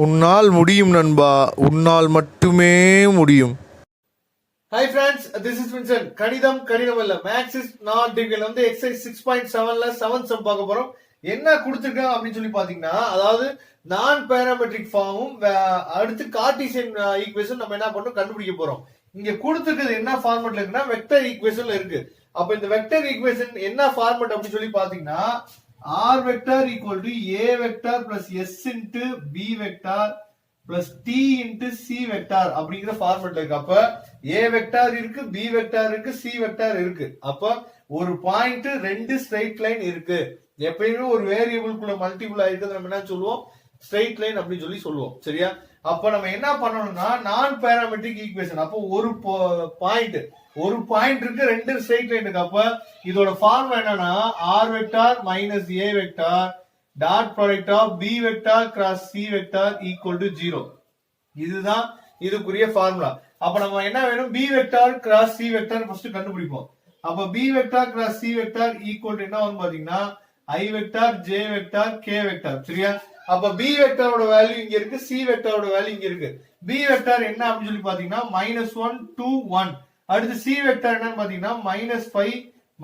உன்னால் முடியும் நண்பா, உன்னால் மட்டுமே முடியும். Hi friends, this is Vincent. கணிதம் இல்ல, மேக்ஸ் இஸ் நாட் டிஃபிகல்ட் வந்து எக்ஸசைஸ் 6.7ல 7 சம் பார்க்க போறோம். என்ன கொடுத்துருக்காங்க அப்படின்னு சொல்லி பாத்தீங்கன்னா, அதாவது நான் பேராமெட்ரிக் ஃபார்மும் அடுத்து கார்ட்டீசியன் ஈக்குவேஷன் நம்ம என்ன பண்ணணும் கண்டுபிடிக்க போறோம். இங்க கொடுத்துருக்கிறது என்ன ஃபார்மெட்ல இருக்குன்னா வெக்டர் ஈக்குவேஷன்ல இருக்கு. அப்ப இந்த வெக்டர் ஈக்குவேஷன் என்ன ஃபார்மெட் அப்படின்னு சொல்லி பாத்தீங்கன்னா, r vector equal to a vector plus s into b vector plus t into c vector அப்படிங்கிற ஃபார்மெட்ல இருக்கு. அப்ப a vector இருக்கு, b vector இருக்கு, c vector இருக்கு. அப்ப ஒரு பாயிண்ட் ரெண்டு ஸ்ட்ரைட் லைன் இருக்கு. எப்பயுமே ஒரு வேரியபிள்குள்ள மல்டிபிள் ஆயிருக்கு நம்ம என்ன சொல்லுவோம், ஸ்ட்ரைட் லைன் அப்படின்னு சொல்லி சொல்லுவோம். சரியா? அப்ப நம்ம என்ன பண்ணணும்னா நான் பேராமெட்ரிக் ஈக்குவேஷன். அப்போ ஒரு பாயிண்ட் இருக்கு, ரெண்டு ஸ்ட்ரைட் லைன் இருக்கு. அப்ப இதோட ஃபார்முலா என்னன்னா r vector minus a vector dot product of b vector cross c vector equal to 0. இதுதான் இதுக்குரிய ஃபார்முலா. அப்ப நம்ம என்ன வேணும், b vector cross c vector first கண்டுபிடிப்போம். அப்ப b vector cross c vector equal to என்ன வரும் பாத்தீங்கன்னா i vector j vector k vector. சரியா? அப்ப b வெக்டாரோட வேல்யூ இங்க இருக்கு, c வெக்டாரோட வேல்யூ இங்க இருக்கு. b வெக்டார் என்ன அப்படின்னு சொல்லி பாத்தீங்கன்னா -1 2 1. அடுத்து c வெக்டார் என்னன்னு பாத்தீங்கன்னா -5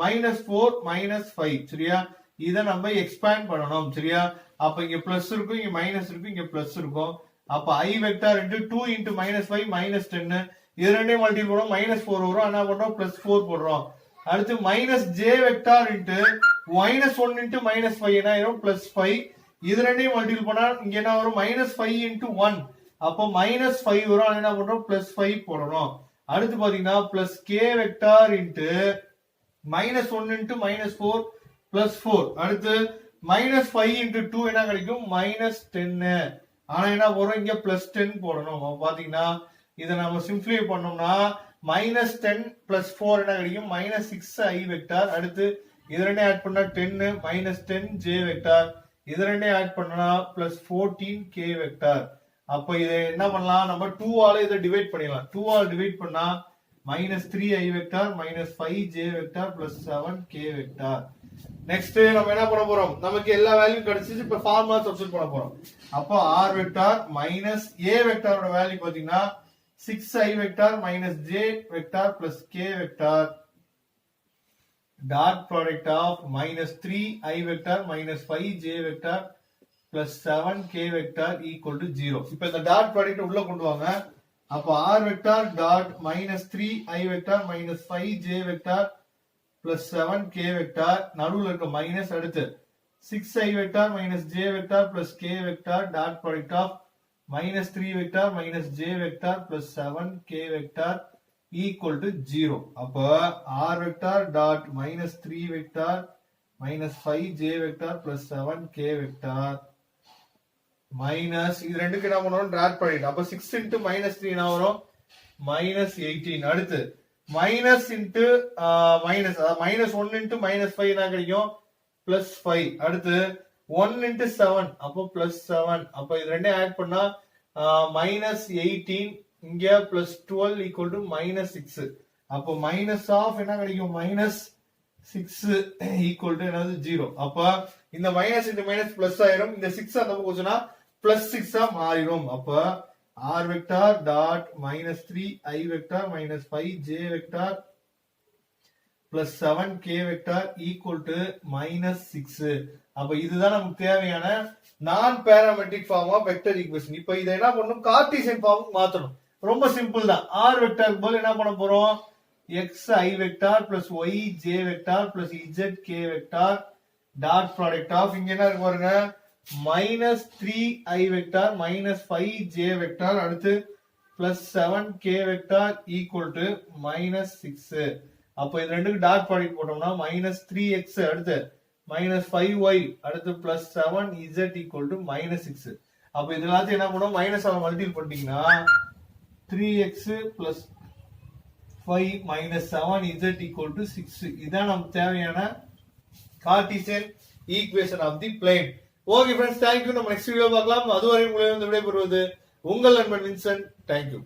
-4 -5. சரியா? இத நம்ம எக்ஸ்பேண்ட் பண்ணனும். சரியா? அப்ப இங்க பிளஸ் இருக்கும், இங்க மைனஸ் இருக்கும், இங்க பிளஸ் இருக்கும். அப்ப i வெக்டார் into 2 into -5 -10. இது ரெண்டையும் மல்டிபிள் பண்ணோம், -4 வரும். என்ன பண்றோம், +4 போடுறோம். அடுத்து j வெக்டார் into -1 into -5 என்ன ஆயிரும், +5. இது ரெண்டையும் மல்டிபிள் பண்ணா இங்க என்ன வரும், -5 into 1. அப்ப -5 வரும். என்ன பண்றோம், +5 போடணும். அடுத்து பாத்தீங்கன்னா k வெக்டார் into -1 into -4 +4. அடுத்து -5 into 2 என்ன கிடைக்கும், -10. ஆனா என்ன போறோம், இங்க +10 போடணும். பாத்தீங்கன்னா இதை நம்ம சிம்பிளிஃபை பண்ணோம்னா -10 + 4 என்ன கிடைக்கும், -6 i வெக்டார். அடுத்து இது ரெண்டையும் ஆட் பண்ணா 10 -10 j வெக்டார். இது ரெண்டையும் ஆட் பண்ணா +14 k வெக்டார். அப்ப இதை என்ன பண்ணலாம், நம்ம 2 ஆல இதை டிவைட் பண்ணிடலாம். 2 ஆல டிவைட் பண்ணா -3 i vector -5 j vector +7 k vector. Next நம்ம என்ன பண்ண போறோம், நமக்கு எல்லா வேல்யூ கிடைச்சிச்சு. இப்ப ஃபார்முலா சப்ஸ்டிட்யூட் பண்ண போறோம். அப்ப r வெக்டார் மைனஸ் a வெக்டாரோட வேல்யூ பாத்தீங்கன்னா 6i vector -j vector k vector dot product of -3i vector -5j vector +7 k vector equal to 0. இப்ப இந்த டாட் ப்ராடக்ட் உள்ள கொண்டு வாங்க. அப்ப r vector dot -3i vector -5j vector +7 k vector, நடுவுல இருக்க மைனஸ். அடுத்து 6i vector -j vector k vector dot product of -3 vector -j vector +7 k vector equal to 0. அப்ப r vector dot -3 vector -5j vector +7 k vector minus இது ரெண்டுக்கு என்ன பண்ணுவோம், dot product. அப்ப 6 into -3 என்ன வரும், -18. அடுத்து மைனஸ் இன்டு மைனஸ், அதாவது -1 into -5 என்ன கிடைக்கும், +5. அடுத்து 1 into 7 அப்போ +7. அப்ப இது ரெண்டையும் ஆட் பண்ணா -18 இங்க +12 ஈக்குவல் டு -6. அப்போ மைனஸ் ஆஃப் என்ன கிடைக்கும், -6 ஈக்குவல் டு என்னது 0. அப்ப இந்த மைனஸ் இந்த மைனஸ் பிளஸ் ஆயிரும். இந்த 6 அந்த பக்கம் போச்சுன்னா +6 மாறிடும். அப்ப r vector dot -3i vector -5j vector +7 k vector equal to -6. அப்ப இதுதான் நமக்கு தேவையான non parametric form of vector equation. இப்ப இதை என்ன பண்ணணும், கார்ட்டீசியன் ஃபார்முக்கு மாத்தணும். ரொம்ப சிம்பிள் தான். r வெக்டார் போல என்ன பண்ண போறோம், xi vector yj vector zk vector dot product of இங்க என்ன இருக்கு பாருங்க, -3i வெக்டார் -5j வெக்டார் அடுத்து +7 k வெக்டார் ஈக்குவல் டு -6. அப்ப இது ரெண்டுக்கு டாட் ப்ராடக்ட் போட்டோம்னா -3x அடுத்து -5y அடுத்து +7z ஈக்குவல் டு -6. அப்ப இது எல்லாத்தையும் என்ன பண்ணுவோம், மைனஸ் ஆல மல்டிபிள் பண்ணிட்டீங்கன்னா 3x + 5 - 7z ஈக்குவல் டு 6. இதான் நமக்கு தேவையான Cartesian equation of the plane. Okay friends, thank you. நம்ம நெக்ஸ்ட் வீடியோ பார்க்கலாம். அதுவரை உங்களை விடைபெறுவது உங்கள் நண்பன் வின்சென்ட். தேங்க்யூ.